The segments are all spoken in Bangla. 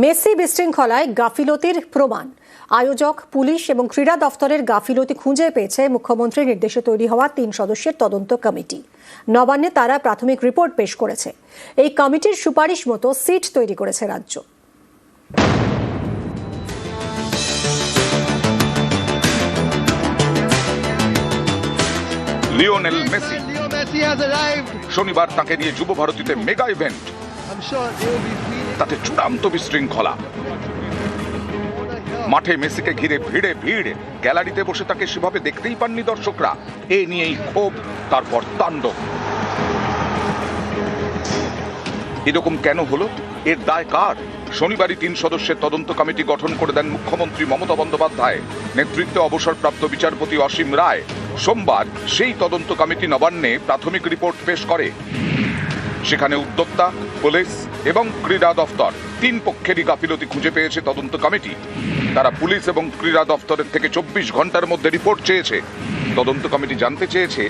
মেসি বিশৃঙ্খলায় গাফিলতির প্রমাণ। আয়োজক, পুলিশ এবং ক্রীড়া দফতরের গাফিলতি খুঁজে পেয়েছে মুখ্যমন্ত্রীর নির্দেশে তৈরি হওয়া 3 সদস্যের তদন্ত কমিটি। নবান্নে তারা প্রাথমিক রিপোর্ট পেশ করেছে। এই কমিটির সুপারিশ মতো সিট তৈরি করেছে রাজ্য। লিওনেল মেসি শনিবার তাকে নিয়ে যুব ভারতীতে মেগা ইভেন্ট। তাতে চূড়ান্ত বিশৃঙ্খলা। মাঠে মেসিকে ঘিরে ভিড়, গ্যালারিতে বসে তাকে সেভাবে দেখতেই পাননি দর্শকরা। এ নিয়েই ক্ষোভ, তারপর তাণ্ডব। এরকম কেন হলো? এর দায় কার? শনিবারই 3 সদস্যের তদন্ত কমিটি গঠন করে দেন মুখ্যমন্ত্রী মমতা বন্দ্যোপাধ্যায় নেতৃত্বে অবসরপ্রাপ্ত বিচারপতি অসীম রায়। সোমবার সেই তদন্ত কমিটি নবান্নে প্রাথমিক রিপোর্ট পেশ করে। সেখানে উদ্যোক্তা, পুলিশ এবং ক্রীড়া দফতর 3 পক্ষেরই গাফিলতি খুঁজে পেয়েছে তদন্ত কমিটি। তারা পুলিশ এবং ক্রীড়া দফতরের থেকে 24 ঘন্টার মধ্যে রিপোর্ট চেয়েছে। তদন্ত কমিটি জানতে চেয়েছে,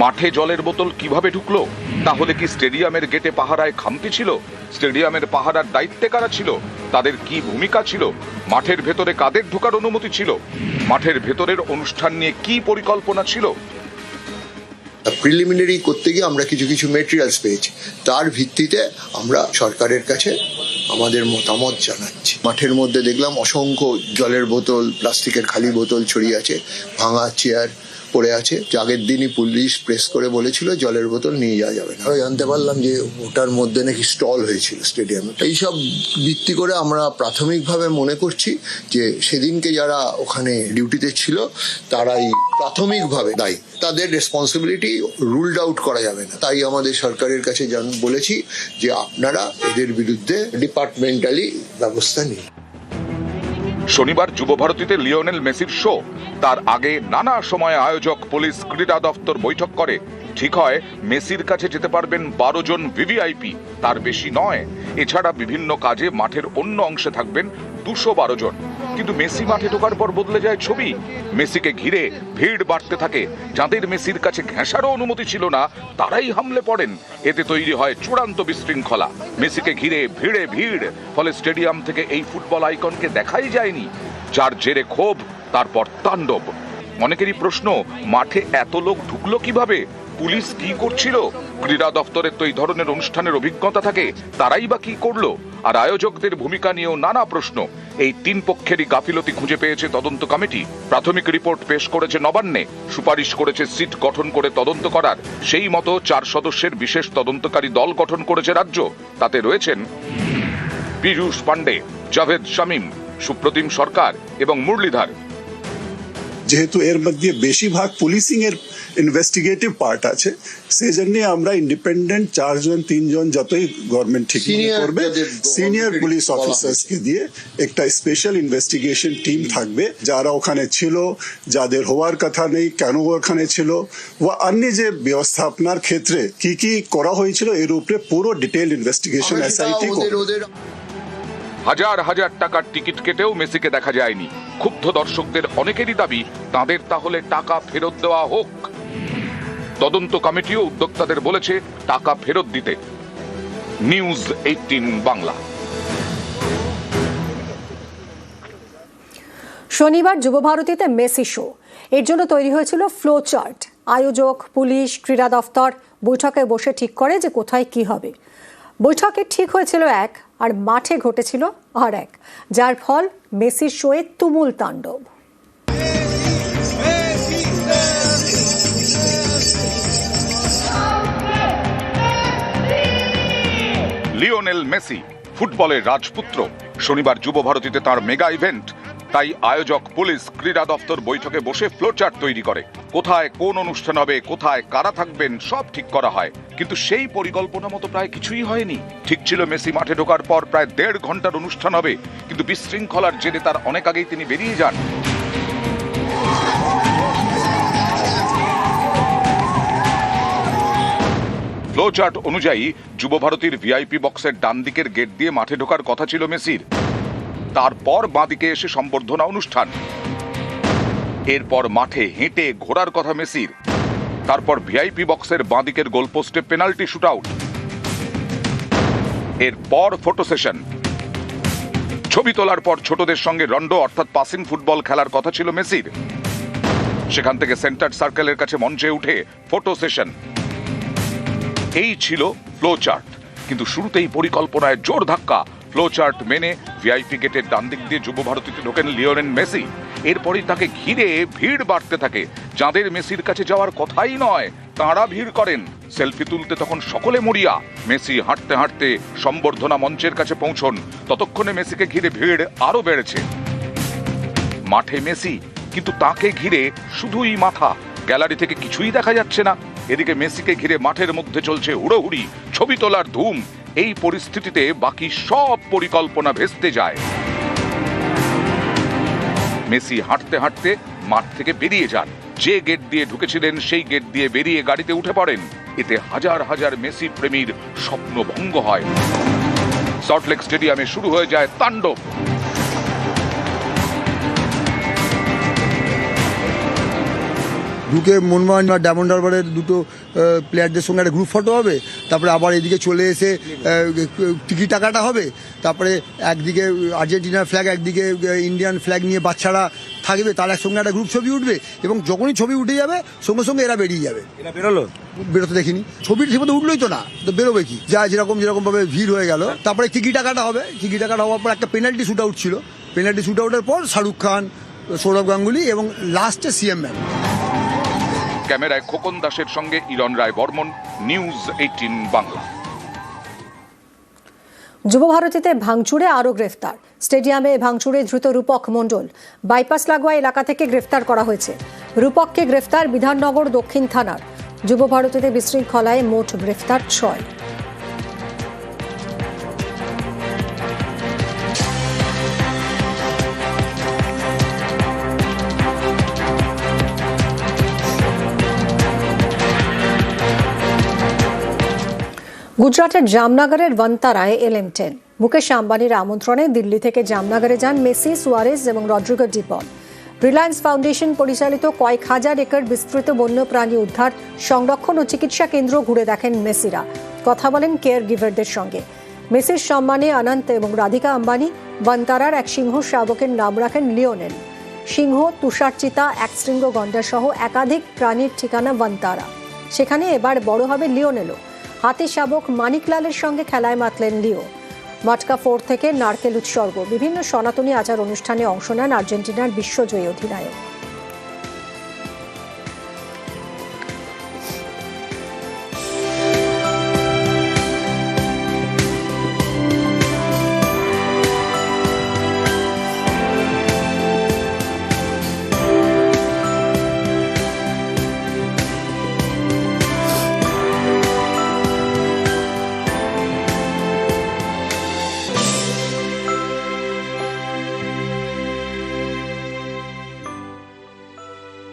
মাঠে জলের বোতল কিভাবে ঢুকলো? তাহলে কি স্টেডিয়ামের গেটে পাহারায় খামতি ছিল? স্টেডিয়ামের পাহারার দায়িত্বে কারা ছিল? তাদের কি ভূমিকা ছিল? মাঠের ভেতরে কাদের ঢোকার অনুমতি ছিল? মাঠের ভেতরের অনুষ্ঠান নিয়ে কি পরিকল্পনা ছিল? প্রিলিমিনারি করতে গিয়ে আমরা কিছু মেটেরিয়ালস পেয়েছি, তার ভিত্তিতে আমরা সরকারের কাছে আমাদের মতামত জানাচ্ছি। মাঠের মধ্যে দেখলাম অসংখ্য জলের বোতল, প্লাস্টিকের খালি বোতল ছড়িয়ে আছে, ভাঙা চেয়ার পড়ে আছে। আগের দিনই পুলিশ প্রেস করে বলেছিল জলের বোতল নিয়ে যাওয়া যাবে না। জানতে পারলাম যে ওটার মধ্যে নাকি স্টল হয়েছিল স্টেডিয়ামে। এইসব ভিত্তি করে আমরা প্রাথমিকভাবে মনে করছি যে সেদিনকে যারা ওখানে ডিউটিতে ছিল তারাই প্রাথমিকভাবে দায়ী। তাদের রেসপন্সিবিলিটি রুলড আউট করা যাবে না। তাই আমাদের সরকারের কাছে বলেছি যে আপনারা এদের বিরুদ্ধে ডিপার্টমেন্টালি ব্যবস্থা নিন। শনিবার যুব ভারতীতে লিওনেল মেসির শো। তার আগে নানা সময় আয়োজক, পুলিশ, ক্রীড়া দফতর বৈঠক করে। ঠিক হয় মেসির কাছে যেতে পারবেন 12 জন ভিভিআইপি, তার বেশি নয়। এছাড়া বিভিন্ন কাজে মাঠের অন্য অংশে থাকবেন 212 জন। কিন্তু মেসি মাঠে ঢোকার পর বদলে যায় ছবি। মেসিকে ঘিরে ভিড় বাড়তে থাকে। যাদের মেসির কাছে ঘেঁষারও অনুমতি ছিল না, তারাই হামলে পড়েন। এতে তৈরি হয় চূড়ান্ত বিশৃঙ্খলা। মেসিকে ঘিরে ভিড়, ফলে স্টেডিয়াম থেকে এই ফুটবল আইকনকে দেখাই যায়নি। যার জেরে ক্ষোভ, তারপর তাণ্ডব। অনেকেরই প্রশ্ন, মাঠে এত লোক ঢুকলো কিভাবে? পুলিশ কি করছিল? ক্রীড়া দফতরের তো এই ধরনের অনুষ্ঠানের অভিজ্ঞতা থাকে, তারাই বা কি করলো? আর আয়োজকদের ভূমিকা নিয়েও নানা প্রশ্ন। এই 3 পক্ষেরই গাফিলতি খুঁজে পেয়েছে তদন্ত কমিটি। প্রাথমিক রিপোর্ট পেশ করেছে নবান্নে, সুপারিশ করেছে সিট গঠন করে তদন্ত করার। সেই মতো 4 সদস্যের বিশেষ তদন্তকারী দল গঠন করেছে রাজ্য। তাতে রয়েছেন পীযূষ পান্ডে, জাভেদ শামীম, সুপ্রতিম সরকার এবং মুরলীধর। যেহেতু এর মধ্যে বেশিরভাগ পুলিশিং এর ইনভেস্টিগেটিভ পার্ট আছে, সেই জন্য আমরা ইন্ডিপেন্ডেন্ট 4 জন 3 জন যতই গভর্নমেন্ট ঠিক করবে, সিনিয়র পুলিশ অফিসার্স কে দিয়ে একটা স্পেশাল ইনভেস্টিগেশন টিম থাকবে, যারা ওখানে ছিল, যাদের হওয়ার কথা নেই, কেন ওখানে ছিল, ও অন্য যে ব্যবস্থাপনার ক্ষেত্রে কি কি করা হয়েছিল এর উপরে পুরো ডিটেইল ইনভেস্টিগেশন এসআইটি করবে। হাজার টাকার টিকিট কেটেও মেসিকে দেখা যায়নি। ক্ষুব্ধ দর্শকদের অনেকেরই দাবি, তাদের তাহলে টাকা ফেরত দেওয়া হোক। তদন্ত কমিটিও উদ্যোক্তাদের বলেছে টাকা ফেরত দিতে। নিউজ 18 বাংলা। শনিবার যুবভারতীতে মেসি শো। এর জন্য তৈরি হয়েছিল ফ্লো চার্ট। আয়োজক, পুলিশ, ক্রীড়া দফতর বৈঠকে বসে ঠিক করে যে কোথায় কি হবে। বৈঠকে ঠিক হয়েছিল এক, আর মাঠে ঘটেছিল আর এক, যার ফল মেসির শোয়ে তুমুল তাণ্ডব। লিওনেল মেসি ফুটবলের রাজপুত্র। শনিবার যুব ভারতীতে তার মেগা ইভেন্ট। তাই আয়োজক, পুলিশ, ক্রীড়া দফতর বৈঠকে বসে ফ্লোচার্ট তৈরি করে। কোথায় কোন অনুষ্ঠান হবে, কোথায় কারা থাকবেন, সব ঠিক করা হয়। কিন্তু সেই পরিকল্পনা মতো প্রায় কিছুই হয়নি। ঠিক ছিল মেসি মাঠে ঢোকার পর প্রায় 1.5 ঘন্টার অনুষ্ঠান হবে, কিন্তু বিশৃঙ্খলার জেরে তার অনেক আগেই তিনি বেরিয়ে যান। ফ্লোচার্ট অনুযায়ী যুব ভারতীর ভিআইপি বক্সের ডান দিকের গেট দিয়ে মাঠে ঢোকার কথা ছিল মেসির। তারপর বাঁদিকে এসে সম্বর্ধনা অনুষ্ঠান। এরপর মাঠে হেঁটে ঘোরার কথা মেসির। তারপর ভিআইপি বক্সের বাঁদিকের গোলপোস্টে পেনাল্টি শুট আউট। এরপর ফটো সেশন। ছবি তোলার পর ছোটদের সঙ্গে রন্ডো অর্থাৎ পাসিং ফুটবল খেলার কথা ছিল মেসির। সেখান থেকে সেন্টার সার্কেলের কাছে মঞ্চে উঠে ফটো সেশন। এই ছিল ফ্লো চার্ট, কিন্তু শুরুতেই পরিকল্পনায় জোর ধাক্কা। ফ্লো চার্ট মেনে ভিআইপি গেটের ডান দিক দিয়ে যুব ভারতীতে ঢোকেন লিওনেল মেসি। এরপরই তাকে ঘিরে ভিড় বাড়তে থাকে। যাদের মেসির কাছে যাওয়ার কথাই নয় তাঁরা ভিড় করেন। সেলফি তুলতে তখন সকলে মরিয়া। মেসি হাঁটতে হাঁটতে সম্বর্ধনা মঞ্চের কাছে পৌঁছন। ততক্ষণে মেসিকে ঘিরে ভিড় আরো বেড়েছে। মাঠে মেসি, কিন্তু তাকে ঘিরে শুধুই মাথা। গ্যালারি থেকে কিছুই দেখা যাচ্ছে না। এদিকে মেসিকে ঘিরে মাঠের মধ্যে চলছে হুড়োহুড়ি, ছবি তোলার ধুম। এই পরিস্থিতিতে বাকি সব পরিকল্পনা ভেস্তে যায়। মেসি হাঁটতে হাঁটতে মাঠ থেকে বেরিয়ে যান। যে গেট দিয়ে ঢুকেছিলেন সেই গেট দিয়ে বেরিয়ে গাড়িতে উঠে পড়েন। এতে হাজার হাজার মেসি প্রেমীর স্বপ্ন ভঙ্গ হয়। সল্টলেক স্টেডিয়ামে শুরু হয়ে যায় তাণ্ডব। ঢুকে মোহনবাগান বা ডায়মন্ড হারবারের দুটো প্লেয়ারদের সঙ্গে একটা গ্রুপ ফটো হবে, তারপরে আবার এদিকে চলে এসে টিকিট টাকাটা হবে, তারপরে একদিকে আর্জেন্টিনার ফ্ল্যাগ, একদিকে ইন্ডিয়ান ফ্ল্যাগ নিয়ে বাচ্চারা থাকবে, তার একসঙ্গে একটা গ্রুপ ছবি উঠবে এবং যখনই ছবি উঠে যাবে সঙ্গে সঙ্গে এরা বেরিয়ে যাবে। এরা বেরোলো? বেরোতে দেখিনি, ছবির ঠিক মতো উঠলোই তো না, তো বেরোবে কি? যা যেরকম ভাবে ভিড় হয়ে গেল। তারপরে টিকিট টাকাটা হবে, টিকিট টাকাটা হওয়ার পর একটা পেনাল্টি শুট আউট ছিল। পেনাল্টি শুট আউটের পর শাহরুখ খান, সৌরভ গাঙ্গুলি এবং লাস্টে সিএম ম্যান। ক্যামেরায় খোকন দাসের সঙ্গে ইরন রায় বর্মন, নিউজ 18 বাংলা। যুব ভারতীতে ভাঙচুরে আরও গ্রেফতার। স্টেডিয়ামে ভাঙচুরে ধৃত রূপক মণ্ডল। বাইপাস লাগোয়া এলাকা থেকে গ্রেফতার করা হয়েছে। রূপককে গ্রেফতার বিধাননগর দক্ষিণ থানার। যুব ভারতীতে বিশৃঙ্খলায় মোট গ্রেফতার 6। গুজরাটের জামনগরের বন্তারায় LM10 মুকেশ আম্বানির আমন্ত্রণে দিল্লি থেকে জামনগরে যান মেসি, সুয়ারেজ এবং রদ্রিগো ডি পল। রিলায়েন্স ফাউন্ডেশন পরিচালিত কয়েক হাজার একর বিস্তৃত বন্যপ্রাণী উদ্ধার, সংরক্ষণ ও চিকিৎসা কেন্দ্র ঘুরে দেখেন মেসিরা। কথা বলেন কেয়ার গিভারদের সঙ্গে। মেসির সম্মানে অনন্ত এবং রাধিকা আম্বানি বন্তারার এক সিংহ শাবকের নাম রাখেন লিওনেল। সিংহ, তুষারচিতা, একশৃঙ্গ গন্ডার সহ একাধিক প্রাণীর ঠিকানা বন্তারা। সেখানে এবার বড় হবে লিওনেলও। হাতি শাবক মানিকলালের সঙ্গে খেলায় মাতলেন লিও। মটকা 4 থেকে নারকেল উৎসর্গ, বিভিন্ন সনাতনী আচার অনুষ্ঠানে অংশ নেন আর্জেন্টিনার বিশ্বজয়ী অধিনায়ক।